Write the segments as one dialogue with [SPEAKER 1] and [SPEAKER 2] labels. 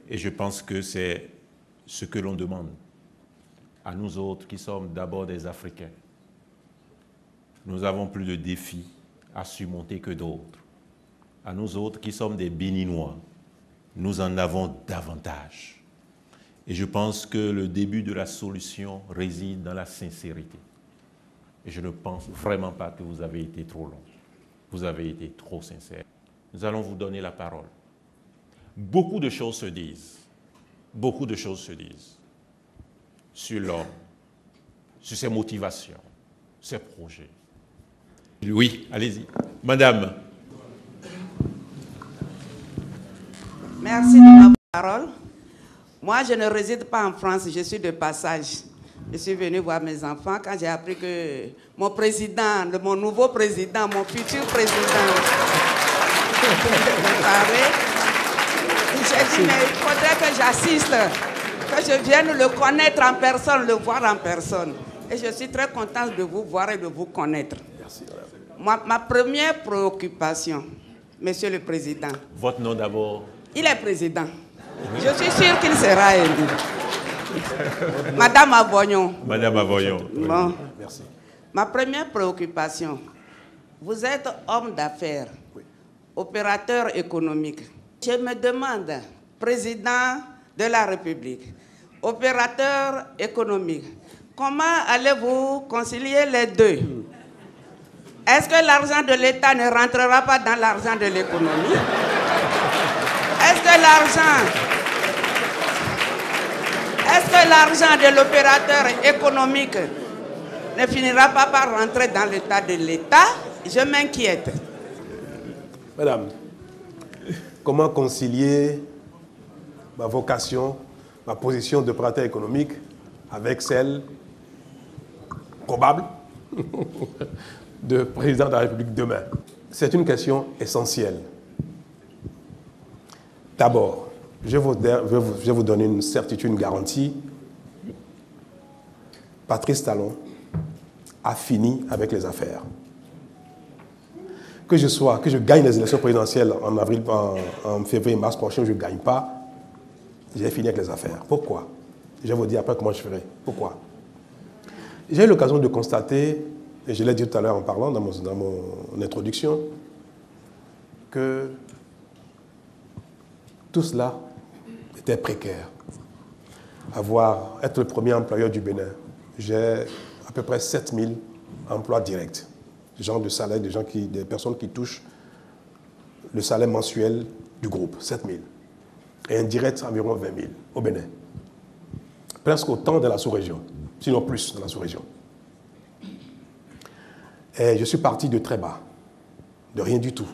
[SPEAKER 1] Et je pense que c'est ce que l'on demande à nous autres qui sommes d'abord des Africains. Nous avons plus de défis à surmonter que d'autres. À nous autres qui sommes des Béninois, nous en avons davantage. Et je pense que le début de la solution réside dans la sincérité. Et je ne pense vraiment pas que vous avez été trop long. Vous avez été trop sincère. Nous allons vous donner la parole. Beaucoup de choses se disent. Beaucoup de choses se disent sur l'homme, sur ses motivations, ses projets. Oui, allez-y. Madame.
[SPEAKER 2] Merci de ma parole. Moi, je ne réside pas en France, je suis de passage. Je suis venue voir mes enfants quand j'ai appris que mon président, mon nouveau président, mon futur président, me parlait. J'ai dit, mais il faudrait que j'assiste, que je vienne le connaître en personne, le voir en personne. Et je suis très contente de vous voir et de vous connaître.
[SPEAKER 3] Merci.
[SPEAKER 2] Ma première préoccupation, Monsieur le Président.
[SPEAKER 1] Votre nom d'abord.
[SPEAKER 2] Il est président. Je suis sûre qu'il sera élu. Madame Avoyon.
[SPEAKER 1] Madame Avoyon.
[SPEAKER 2] Bon.
[SPEAKER 3] Merci.
[SPEAKER 2] Ma première préoccupation, vous êtes homme d'affaires, oui, opérateur économique. Je me demande, président de la République, opérateur économique, comment allez-vous concilier les deux? Est-ce que l'argent de l'État ne rentrera pas dans l'argent de l'économie? Est-ce que l'argent de l'opérateur économique ne finira pas par rentrer dans l'état de l'État? Je m'inquiète.
[SPEAKER 3] Madame, comment concilier ma vocation, ma position d'opérateur économique avec celle probable de président de la République demain? C'est une question essentielle. D'abord, je vais vous donner une certitude, une garantie. Patrice Talon a fini avec les affaires. Que je gagne les élections présidentielles en février, mars prochain, je ne gagne pas, j'ai fini avec les affaires. Pourquoi? Je vais vous dire après comment je ferai. Pourquoi? J'ai eu l'occasion de constater, et je l'ai dit tout à l'heure en parlant dans mon introduction, que tout cela était précaire. Être le premier employeur du Bénin, j'ai à peu près 7000 emplois directs. Genre de salaire, des personnes qui touchent le salaire mensuel du groupe, 7000. Et indirect, environ 20 000 au Bénin. Presque autant dans la sous-région, sinon plus dans la sous-région. Et je suis parti de très bas, de rien du tout.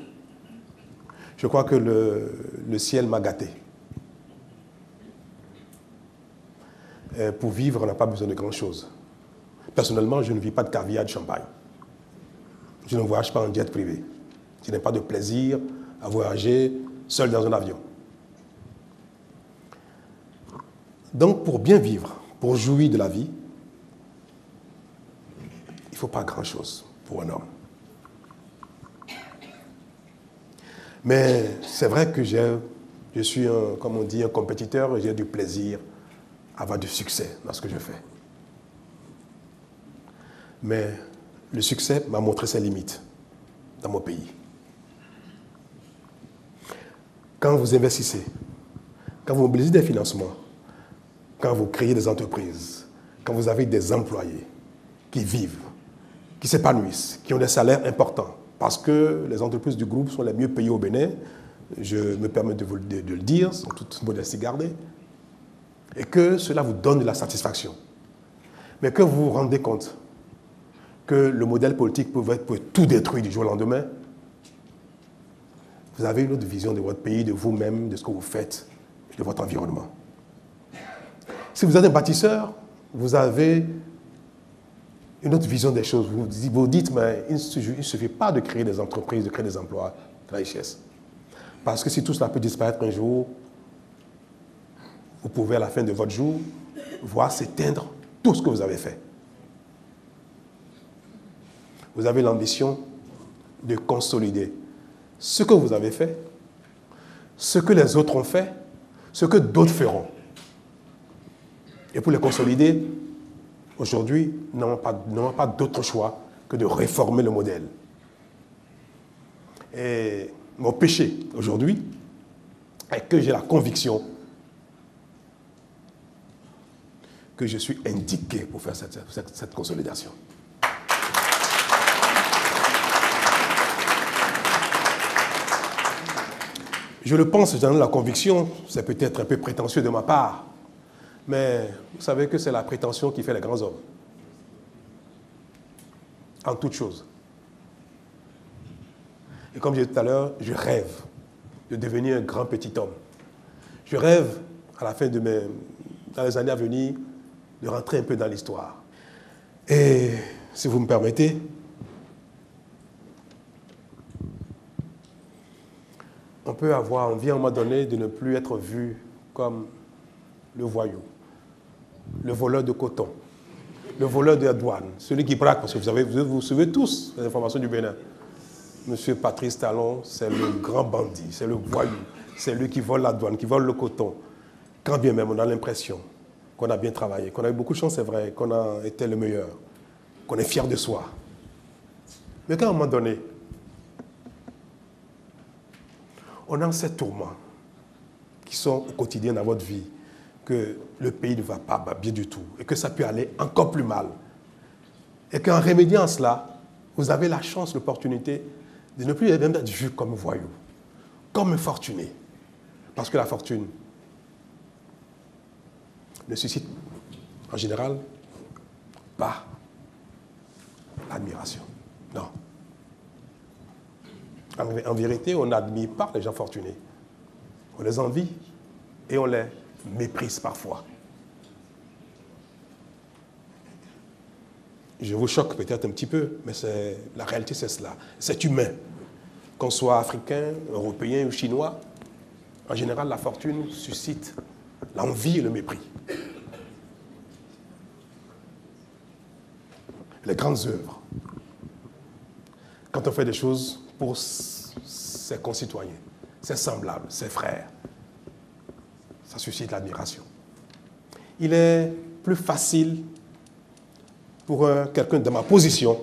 [SPEAKER 3] Je crois que le ciel m'a gâté. Et pour vivre, on n'a pas besoin de grand-chose. Personnellement, je ne vis pas de caviar, de champagne. Je ne voyage pas en jet privé. Je n'ai pas de plaisir à voyager seul dans un avion. Donc, pour bien vivre, pour jouir de la vie, il ne faut pas grand-chose pour un homme. Mais c'est vrai que je suis, comme on dit, un compétiteur, j'ai du plaisir à avoir du succès dans ce que je fais. Mais le succès m'a montré ses limites dans mon pays. Quand vous investissez, quand vous mobilisez des financements, quand vous créez des entreprises, quand vous avez des employés qui vivent, qui s'épanouissent, qui ont des salaires importants, parce que les entreprises du groupe sont les mieux payées au Bénin, je me permets de le dire, en toute modestie gardée, et que cela vous donne de la satisfaction. Mais que vous vous rendez compte que le modèle politique peut tout détruire du jour au lendemain, vous avez une autre vision de votre pays, de vous-même, de ce que vous faites, et de votre environnement. Si vous êtes un bâtisseur, vous avez une autre vision des choses. Vous dites, mais il ne suffit pas de créer des entreprises, de créer des emplois, de la richesse. Parce que si tout cela peut disparaître un jour, vous pouvez à la fin de votre jour voir s'éteindre tout ce que vous avez fait. Vous avez l'ambition de consolider ce que vous avez fait, ce que les autres ont fait, ce que d'autres feront. Et pour les consolider, aujourd'hui, nous n'avons pas d'autre choix que de réformer le modèle. Et mon péché aujourd'hui est que j'ai la conviction que je suis indiqué pour faire cette consolidation. Je le pense, j'en ai la conviction, c'est peut-être un peu prétentieux de ma part, mais vous savez que c'est la prétention qui fait les grands hommes. En toute chose. Et comme j'ai dit tout à l'heure, je rêve de devenir un grand petit homme. Je rêve, à la fin de dans les années à venir, de rentrer un peu dans l'histoire. Et si vous me permettez, on peut avoir envie à un moment donné de ne plus être vu comme le voyou, le voleur de coton, le voleur de la douane, celui qui braque, parce que vous suivez tous les informations du Bénin. Monsieur Patrice Talon, c'est le grand bandit, c'est le voyou, c'est lui qui vole la douane, qui vole le coton. Quand bien même on a l'impression qu'on a bien travaillé, qu'on a eu beaucoup de chance, c'est vrai, qu'on a été le meilleur, qu'on est fier de soi. Mais qu'à un moment donné, on a ces tourments qui sont au quotidien dans votre vie, que le pays ne va pas bien du tout, et que ça peut aller encore plus mal. Et qu'en remédiant à cela, vous avez la chance, l'opportunité de ne plus même être vu comme voyou, comme fortuné. Parce que la fortune ne suscite en général pas l'admiration. Non. En vérité, on n'admire pas les gens fortunés. On les envie et on les méprise parfois. Je vous choque peut-être un petit peu, mais la réalité c'est cela. C'est humain. Qu'on soit africain, européen ou chinois, en général la fortune suscite l'envie et le mépris. Les grandes œuvres, quand on fait des choses pour ses concitoyens, ses semblables, ses frères, ça suscite l'admiration. Il est plus facile pour quelqu'un de ma position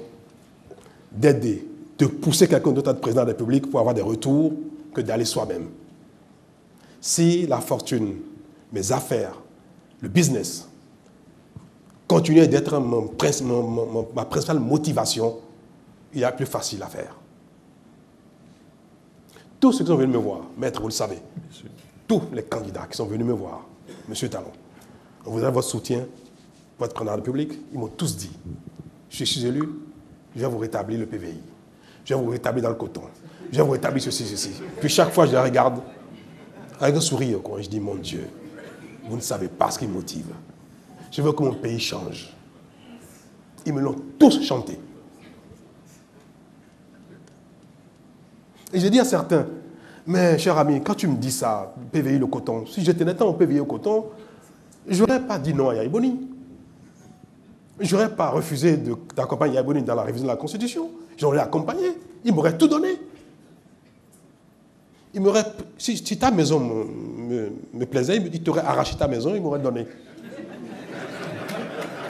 [SPEAKER 3] d'aider, de pousser quelqu'un d'autre à être président de la République pour avoir des retours que d'aller soi-même. Si la fortune, mes affaires, le business continuent d'être ma principale motivation, il y a plus facile à faire. Tous ceux qui sont venus me voir, maître, vous le savez, tous les candidats qui sont venus me voir, monsieur Talon, on voudrait votre soutien, votre président de la République, ils m'ont tous dit, je suis élu, je vais vous rétablir le PVI, je vais vous rétablir dans le coton, je vais vous rétablir ceci. Puis chaque fois, je les regarde avec un sourire, quoi. Je dis, mon Dieu, vous ne savez pas ce qui me motive. Je veux que mon pays change. Ils me l'ont tous chanté. Et j'ai dit à certains, mais cher ami, quand tu me dis ça, PVI le coton, si je tenais tant au PVI au coton, je n'aurais pas dit non à Yaya Boni. Je n'aurais pas refusé d'accompagner Yaya Boni dans la révision de la Constitution. J'aurais accompagné. Il m'aurait tout donné. Si ta maison me plaisait, il t'aurait arraché ta maison, il m'aurait donné.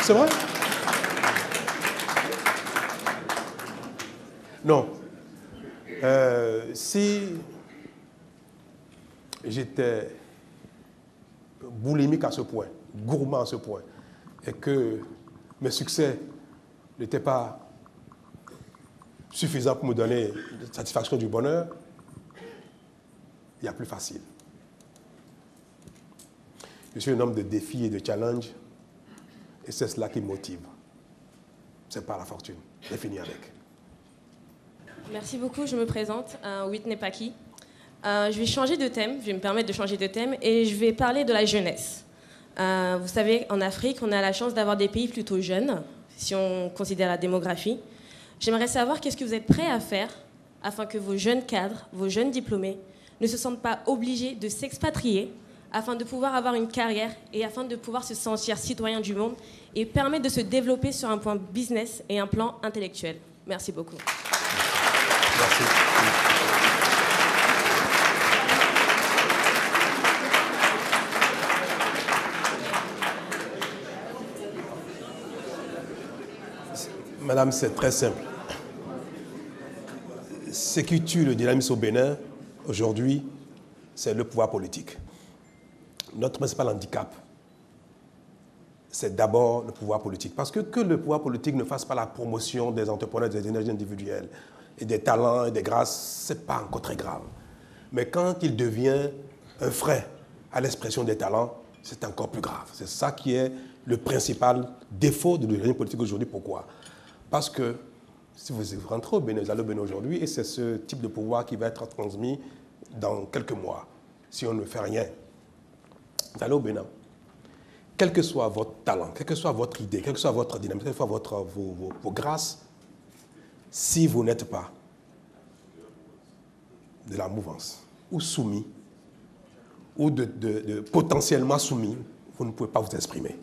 [SPEAKER 3] C'est vrai? Non. Si j'étais boulimique à ce point, gourmand à ce point, et que mes succès n'étaient pas suffisants pour me donner la satisfaction du bonheur, il y a plus facile. Je suis un homme de défis et de challenges, et c'est cela qui me motive. Ce n'est pas la fortune. J'ai fini avec.
[SPEAKER 4] Merci beaucoup, je me présente, Whitney Paki. Je vais changer de thème, je vais me permettre de changer de thème, et je vais parler de la jeunesse. Vous savez, en Afrique, on a la chance d'avoir des pays plutôt jeunes, si on considère la démographie. J'aimerais savoir qu'est-ce que vous êtes prêts à faire afin que vos jeunes cadres, vos jeunes diplômés, ne se sentent pas obligés de s'expatrier afin de pouvoir avoir une carrière et afin de pouvoir se sentir citoyen du monde et permettre de se développer sur un point business et un plan intellectuel. Merci beaucoup.
[SPEAKER 3] Merci. Madame, c'est très simple. Ce qui tue le dynamisme au Bénin, aujourd'hui, c'est le pouvoir politique. Notre principal handicap, c'est d'abord le pouvoir politique. Parce que le pouvoir politique ne fasse pas la promotion des entrepreneurs, des énergies individuelles, et des talents et des grâces, ce n'est pas encore très grave. Mais quand il devient un frein à l'expression des talents, c'est encore plus grave. C'est ça qui est le principal défaut de l'énergie politique aujourd'hui. Pourquoi? Parce que si vous rentrez au Bénin, vous allez au Bénin aujourd'hui, et c'est ce type de pouvoir qui va être transmis dans quelques mois, si on ne fait rien. Vous allez au Bénin. Quel que soit votre talent, quelle que soit votre idée, quelle que soit votre dynamique, quelle que soit vos grâces, si vous n'êtes pas de la mouvance, ou soumis, ou potentiellement soumis, vous ne pouvez pas vous exprimer.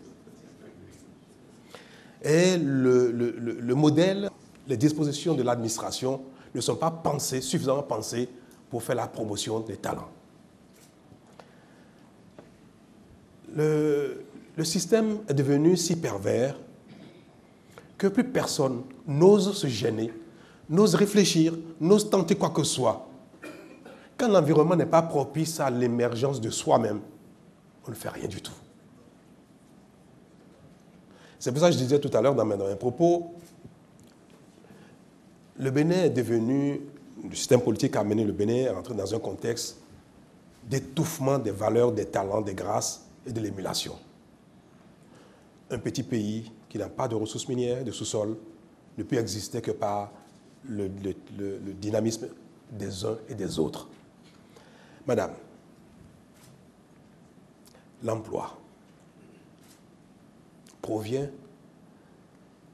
[SPEAKER 3] Et le modèle, les dispositions de l'administration ne sont pas suffisamment pensées pour faire la promotion des talents. Le système est devenu si pervers que plus personne n'ose se gêner, n'ose réfléchir, n'ose tenter quoi que ce soit. Quand l'environnement n'est pas propice à l'émergence de soi-même, on ne fait rien du tout. C'est pour ça que je disais tout à l'heure dans mes propos, le Bénin est devenu, le système politique a amené le Bénin à entrer dans un contexte d'étouffement des valeurs, des talents, des grâces et de l'émulation. Un petit pays qui n'a pas de ressources minières, de sous-sol, ne peut exister que par le dynamisme des uns et des autres. Madame, l'emploi provient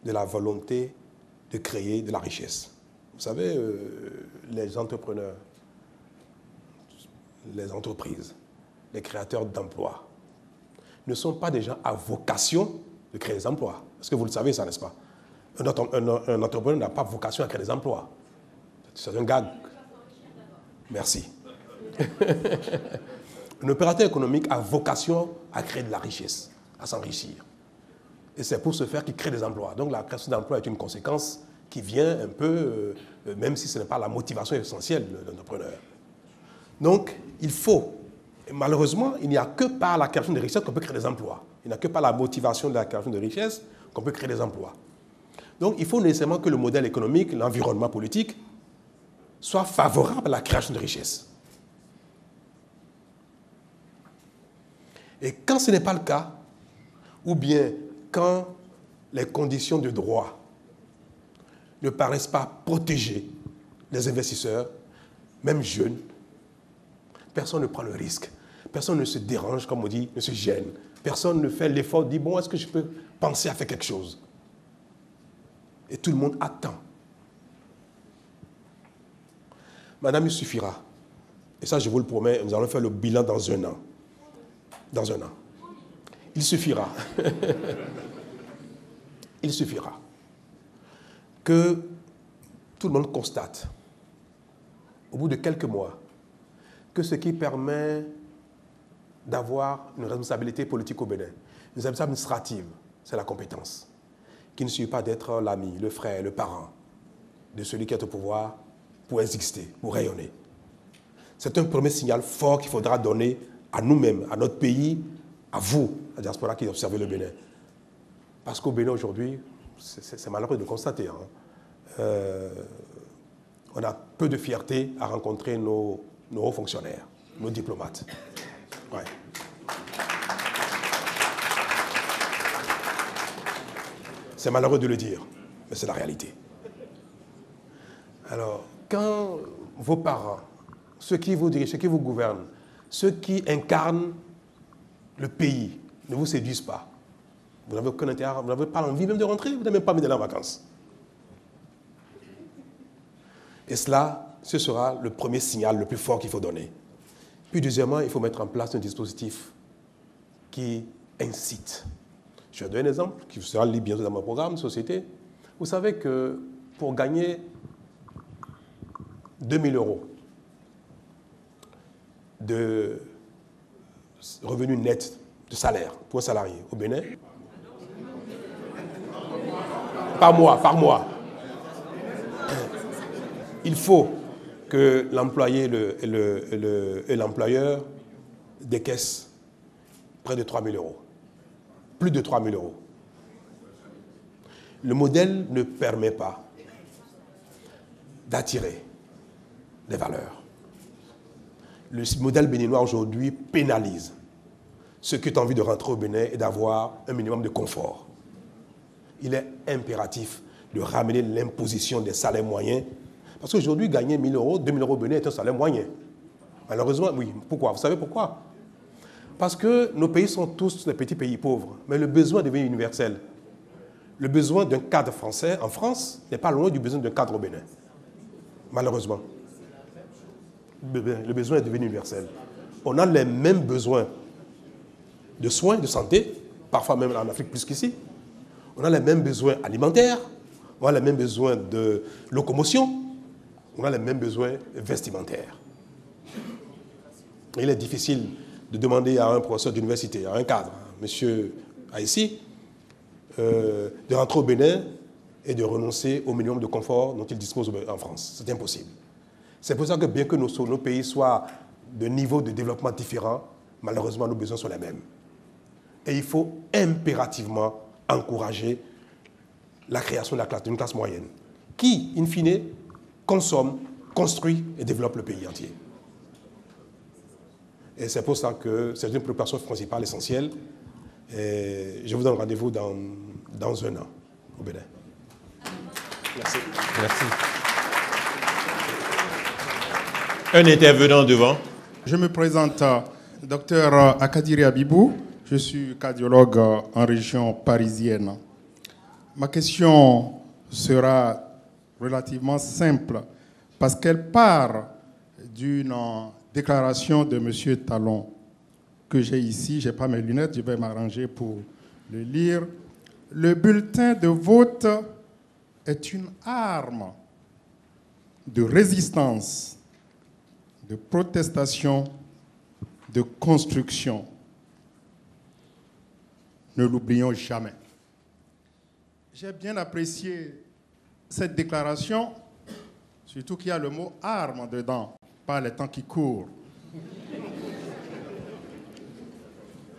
[SPEAKER 3] de la volonté de créer de la richesse. Vous savez, les entrepreneurs, les entreprises, les créateurs d'emplois ne sont pas des gens à vocation de créer des emplois. Est-ce que vous le savez, ça, n'est-ce pas? Un entrepreneur n'a pas vocation à créer des emplois. C'est un gag. Merci. Un opérateur économique a vocation à créer de la richesse, à s'enrichir. Et c'est pour ce faire qu'il crée des emplois. Donc la création d'emplois est une conséquence qui vient un peu, même si ce n'est pas la motivation essentielle de l'entrepreneur. Donc il faut, et malheureusement, il n'y a que par la création de richesse qu'on peut créer des emplois. Il n'y a que par la motivation de la création de richesse qu'on peut créer des emplois. Donc il faut nécessairement que le modèle économique, l'environnement politique, soit favorable à la création de richesse. Et quand ce n'est pas le cas, ou bien quand les conditions de droit ne paraissent pas protéger les investisseurs, même jeunes, personne ne prend le risque. Personne ne se dérange, comme on dit, ne se gêne. Personne ne fait l'effort de dire, bon, est-ce que je peux penser à faire quelque chose? Et tout le monde attend. Madame, il suffira. Et ça, je vous le promets, nous allons faire le bilan dans un an. Dans un an. Il suffira. Il suffira que tout le monde constate, au bout de quelques mois, que ce qui permet d'avoir une responsabilité politique au Bénin, une responsabilité administrative, c'est la compétence, qui ne suffit pas d'être l'ami, le frère, le parent de celui qui est au pouvoir pour exister, pour rayonner. C'est un premier signal fort qu'il faudra donner à nous-mêmes, à notre pays, à vous, la diaspora qui observez le Bénin. Parce qu'au Bénin aujourd'hui, c'est malheureux de constater, hein, on a peu de fierté à rencontrer nos hauts fonctionnaires, nos diplomates. Ouais. C'est malheureux de le dire, mais c'est la réalité. Alors, quand vos parents, ceux qui vous dirigent, ceux qui vous gouvernent, ceux qui incarnent le pays ne vous séduisent pas, vous n'avez aucun intérêt, vous n'avez pas envie même de rentrer, vous n'avez même pas envie d'aller en vacances. Et cela, ce sera le premier signal le plus fort qu'il faut donner. Puis deuxièmement, il faut mettre en place un dispositif qui incite. Je vais donner un exemple qui sera lié bientôt dans mon programme Société. Vous savez que pour gagner 2 000 € de revenu net de salaire pour un salarié au Bénin, Par mois. Il faut que l'employé et l'employeur décaissent près de 3 000 euros. Plus de 3 000 euros. Le modèle ne permet pas d'attirer des valeurs. Le modèle béninois aujourd'hui pénalise ceux qui ont envie de rentrer au Bénin et d'avoir un minimum de confort. Il est impératif de ramener l'imposition des salaires moyens. Parce qu'aujourd'hui, gagner 1 000 euros, 2 000 euros au Bénin est un salaire moyen. Malheureusement, oui. Pourquoi? Vous savez pourquoi? Parce que nos pays sont tous des petits pays pauvres. Mais le besoin devient universel. Le besoin d'un cadre français en France n'est pas loin du besoin d'un cadre au Bénin. Malheureusement. Le besoin est devenu universel. On a les mêmes besoins de soins, de santé, parfois même en Afrique plus qu'ici. On a les mêmes besoins alimentaires, on a les mêmes besoins de locomotion, on a les mêmes besoins vestimentaires. Il est difficile de demander à un professeur d'université, à un cadre, monsieur Aïssi, de rentrer au Bénin et de renoncer au minimum de confort dont il dispose en France. C'est impossible. C'est pour ça que bien que nos pays soient de niveaux de développement différents, malheureusement nos besoins sont les mêmes. Et il faut impérativement encourager la création d'une classe moyenne qui, in fine, consomme, construit et développe le pays entier. Et c'est pour ça que c'est une préoccupation principale, essentielle. Et je vous donne rendez-vous dans 1 an au Bénin. Merci.
[SPEAKER 1] Merci. Un intervenant devant.
[SPEAKER 5] Je me présente, Dr Akadiri Abibou. Je suis cardiologue en région parisienne. Ma question sera relativement simple parce qu'elle part d'une déclaration de M. Talon que j'ai ici. Je n'ai pas mes lunettes, je vais m'arranger pour le lire. Le bulletin de vote est une arme de résistance, de protestation, de construction. Ne l'oublions jamais. J'ai bien apprécié cette déclaration, surtout qu'il y a le mot « arme » dedans, pas les temps qui courent.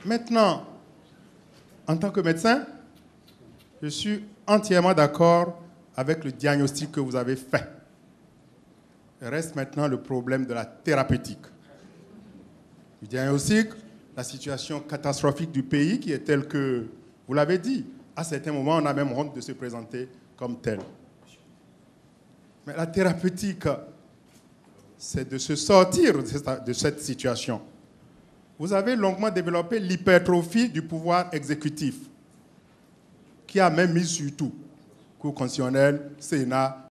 [SPEAKER 5] Maintenant, en tant que médecin, je suis entièrement d'accord avec le diagnostic que vous avez fait. Il reste maintenant le problème de la thérapeutique. Le diagnostic, la situation catastrophique du pays qui est telle que, vous l'avez dit, à certains moments, on a même honte de se présenter comme tel. Mais la thérapeutique, c'est de se sortir de cette situation. Vous avez longuement développé l'hypertrophie du pouvoir exécutif, qui a même mis sur tout. Cour constitutionnelle, Sénat,